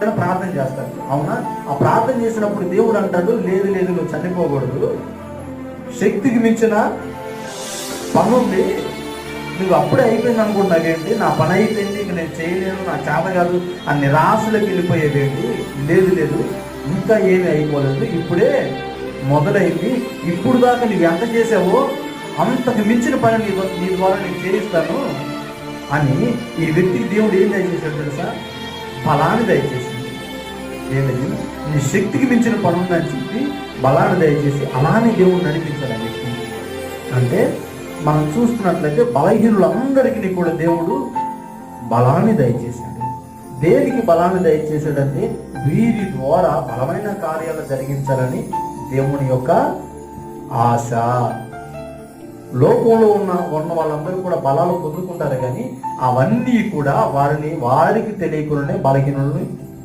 ప్రార్థన చేస్తారు, అవునా? ఆ ప్రార్థన చేసినప్పుడు దేవుడు అంటాడు, లేదు లేదు నువ్వు చనిపోకూడదు, శక్తికి మించిన పని ఉంది, నువ్వు అప్పుడే అయిపోయింది అనుకుంటున్నావేంటి, నా పని అయిపోయింది ఇంక నేను చేయలేను, నా చేత కాదు ఆ నిరాశలోకి వెళ్ళిపోయేదేంటి, లేదు లేదు ఇంకా ఏమీ అయిపోలేదు, ఇప్పుడే మొదలైంది, ఇప్పుడు దాకా నువ్వు ఎంత చేసావో అంతకు మించిన పని నీ ద్వారా నేను చేయిస్తాను అని ఈ వ్యక్తికి దేవుడు ఏం దయచేశాడు తెలుసా? బలాన్ని దయచేసింది. ఏమని? నీ శక్తికి మించిన పని ఉందని చెప్పి బలాన్ని దయచేసి అలానే దేవుడు నడిపించాడు ఆ వ్యక్తిని. అంటే మనం చూస్తున్నట్లయితే బలహీనులందరికీ కూడా దేవుడు బలాన్ని దయచేశాడు. దేనికి బలాన్ని దయచేశాడంటే వీరి ద్వారా బలమైన కార్యాలు జరిగించాలని దేవుని యొక్క ఆశ. లోకంలో ఉన్న వాళ్ళందరూ కూడా బలాలు పొందుకుంటారు, కానీ అవన్నీ కూడా వారికి తెలియకుండానే బలహీనులను